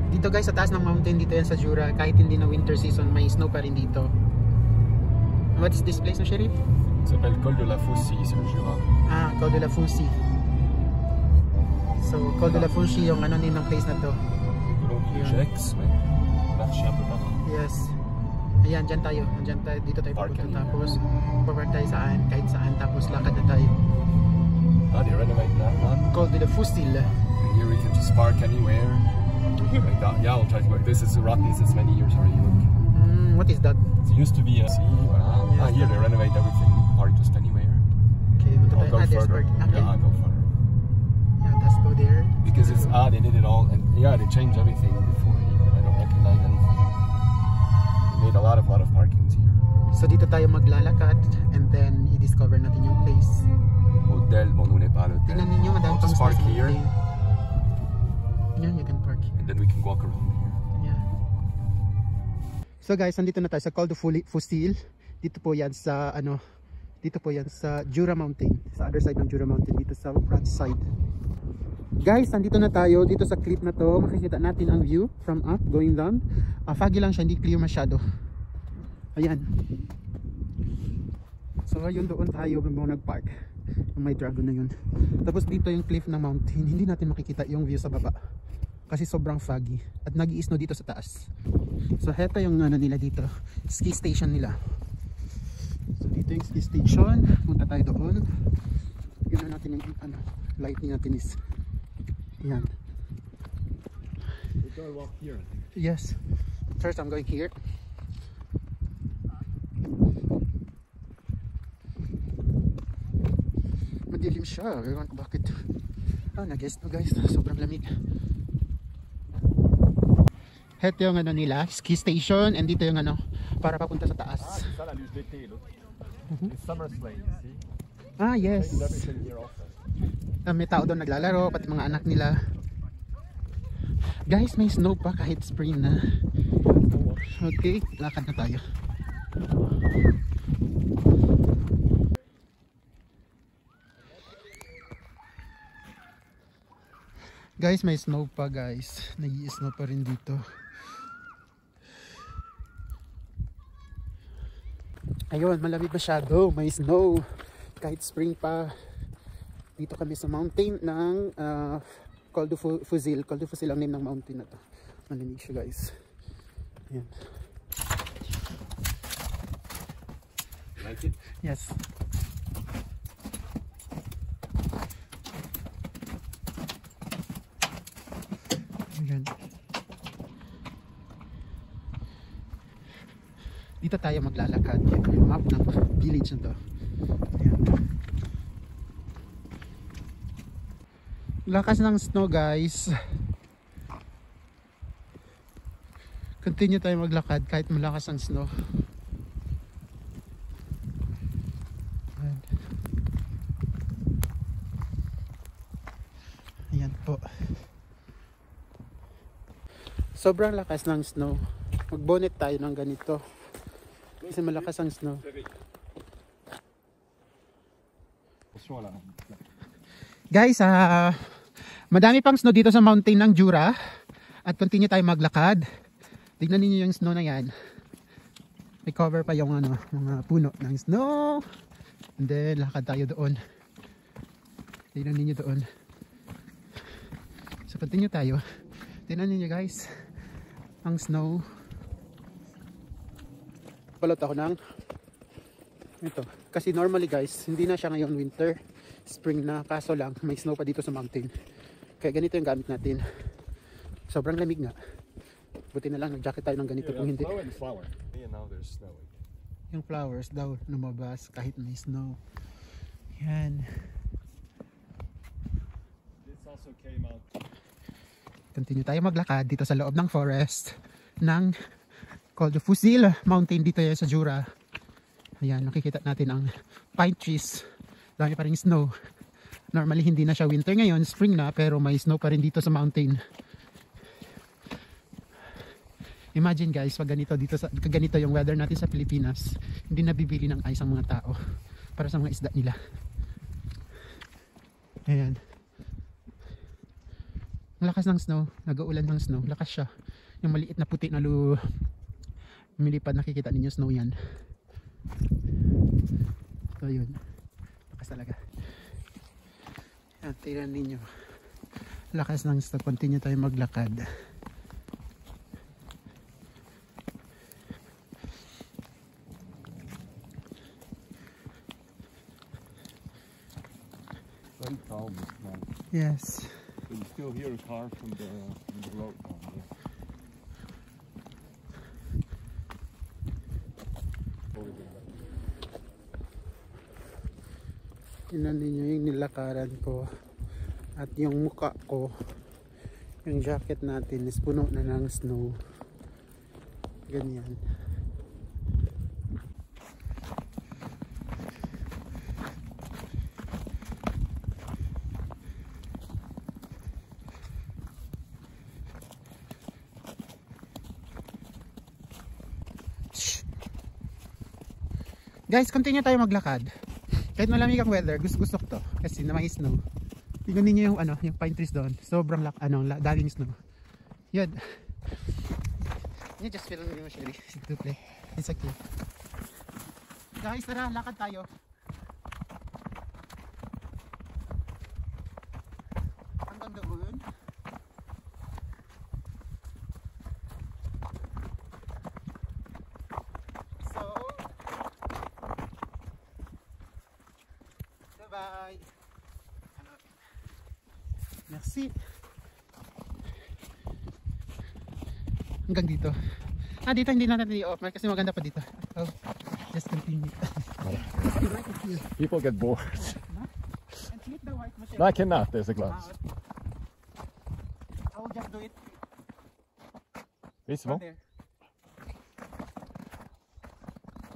Dito guys, sa taas ng mountain, dito yan sa Jura, kahit hindi na winter season, may snow pa rin dito. What is this place, no, Sheriff? Ça s'appelle Col de la Faucille sur le Jura. Ah, Col de la Faucille. So, Col de la Faucille yung ano din ng place na to. Gex, mais marcher un peu partout. Yes. Ayan, dyan tayo. Dito tayo pupunta. Tapos, papark tayo saan, kahit saan. Tapos, lakad na tayo. Ah, they renovate that one. Col de la Faucille. And here we can just park anywhere. Like that. Yeah, I'll try to go. This is roughly since many years already. Look. What is that? It used to be a sea. Voilà. Yes, Ah, here they renovate everything. Park just anywhere. Okay, punta I'll tayo. go There's further. park. Okay. Yeah, I'll go further. Yeah, let's go there. Because it's they did it all, and yeah, they changed everything before here. I don't recognize anything. They made a lot of parkings here. So dito tayo maglalakad and then i-discover natin yung place. Hotel, bon, nous n'est pas à l'hôtel. Tingnan ninyo, madami I'll pang just park space here, natin. Yeah, you can park here. and then we can walk around here. Yeah. So guys, nandito na tayo sa Col de Faucille. Dito po yan sa dito po yan sa Jura Mountain, sa other side ng Jura Mountain, dito sa front side. Guys, nandito na tayo dito sa cliff na to. Makikita natin ang view from up going down. Foggy lang siya, hindi clear masyado. Ayan. So ayun, doon tayo nagpark. May dragon na yun. Tapos dito yung cliff ng mountain, hindi natin makikita yung view sa baba kasi sobrang foggy at nag-i-snow dito sa taas. So heto yung nila dito, ski station nila. So dito yung ski station, punta tayo doon. Yun na natin yung lighting natin is yan. We're gonna walk here. Yes. First I'm going here. Madilim siya. Ewan ko bakit. Nag-guess no guys. Sobrang lamig. Heto yung nila, ski station, and dito yung para papunta sa taas. C'est ça la luge d'été, look. It's summer sleigh, you see? Ah, yes. Everything here also. May tao doon naglalaro, pati mga anak nila. Guys, may snow pa kahit spring na. Okay, lakad na tayo. Guys, may snow pa guys. Nag-i-snow pa rin dito. Ayun, malamig masyado. May snow. Kahit spring pa. Dito kami sa mountain ng Col de Faucille. Col de Faucille ang name ng mountain na to. Malamig siya guys. Ayan. Like it? Yes. Ayan. Dito tayo maglalakad. Yan yung map ng village na to. Ayan. Lakas ng snow guys. Continue tayo maglakad kahit malakas ang snow. Ayan. Ayan po. Sobrang lakas ng snow. Mag-bonnet tayo ng ganito. Kasi malakas ang snow. Guys, madami pang snow dito sa mountain ng Jura. At continue tayo maglakad. Tignan niyo yung snow na yan. May cover pa yung mga puno ng snow. And then lakad tayo doon. Tignan niyo doon. So continue tayo. Tignan niyo guys. Ang snow. Balot ako ng ito. Kasi normally guys, hindi na siya ngayon winter. Spring na, kaso lang may snow pa dito sa mountain. Kaya ganito yung gamit natin. Sobrang lamig nga. Buti na lang nag-jacket tayo ng ganito kung hindi. Yung flowers daw lumabas kahit may snow. Yan. Continue tayo maglakad dito sa loob ng forest ng Col de Faucille Mountain dito yan sa Jura. Ayan, nakikita natin ang pine trees. Dami pa rin snow. Normally hindi na siya winter ngayon, spring na, pero may snow pa rin dito sa mountain. Imagine guys, pag ganito yung weather natin sa Pilipinas, hindi nabibili ng ice ang mga tao para sa mga isda nila. Ayan. Ang lakas ng snow, nag-uulan ng snow, lakas siya. Yung maliit na puti na lumilipad, nakikita ninyo snow yan. So yun, lakas talaga. Yan, tingnan ninyo. Lakas ng snow, continue tayo maglakad. Very calm this morning. Yes. But you still hear a car from the road down there. Tingnan ninyo yung nilakaran ko at yung muka ko, yung jacket natin is puno na ng snow. Ganyan. Guys, continue tayo maglakad. Kahit malamig ang weather, gusto ko to kasi na may snow. Tingnan niyo yung yung pine trees doon. Sobrang daming snow. Yun. You just film me Sherry to play. It's okay. Guys, tara, lakad tayo. Hanggang doon. Bye. Merci. Hanggang dito. Dito hindi natin i-off kasi maganda pa dito. Oh, just continue. People get bored. No, I cannot. There's a glass. I will just do it. Oui, c'est bon.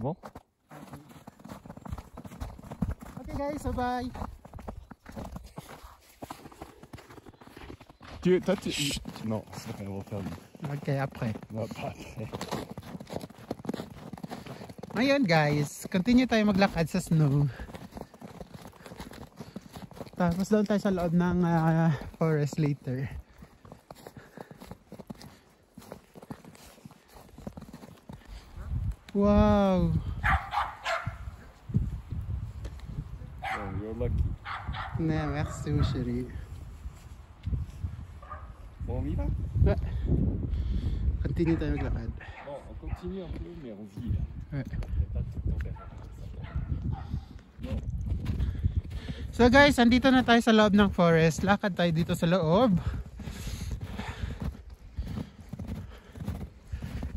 Bon. Okay guys, so bye. Non, c'est pas on va faire. Okay, après. Non, pas après. Ngayon guys, continue tayo maglakad sa snow. Tapos doon tayo sa loob ng forest later. Wow! Oh, you're lucky. Ne, merci chérie. Bon, on y va? Ouais. Continue tayo maglakad. Bon, on continue un peu, mais on vit. Ouais. Pas tout le temps. So guys, andito na tayo sa loob ng forest. Lakad tayo dito sa loob.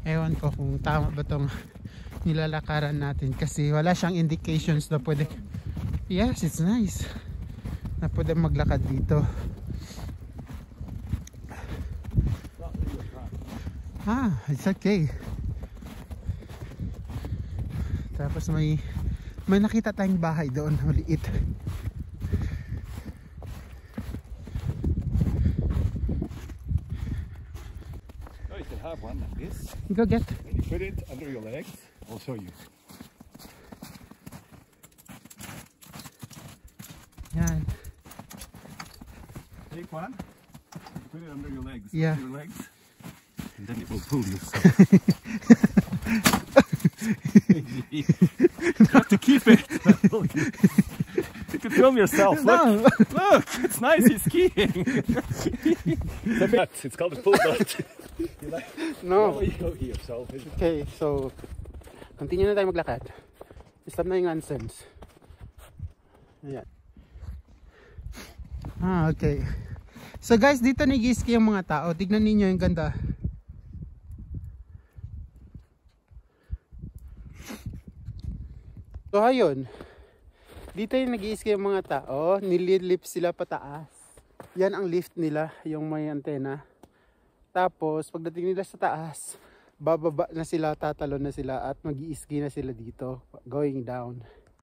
Ewan ko kung tama ba tong nilalakaran natin kasi wala siyang indications na pwede. Yes, it's nice na pwede maglakad dito. It's okay. Tapos may nakita tayong bahay doon, maliit. No, you can have one like this. Go get. And you put it under your legs. I'll show you. Yan. Take one. You put it under your legs. Yeah. Under your legs. And then it will pull you. You have to keep it. You can film yourself. No. Look, it's nice. He's skiing. It's called a pull dot. No. You go here, so. Okay, so continue na tayo maglakad. Stop na yung nonsense. Ayan. Okay. So guys, dito nag-ski yung mga tao. Tignan ninyo yung ganda. So ayun. Dito yung nag-ski yung mga tao. Nililift sila pataas. Yan ang lift nila, yung may antena. Tapos pagdating nila sa taas, bababa na sila, tatalon na sila at mag-i-ski na sila dito, going down.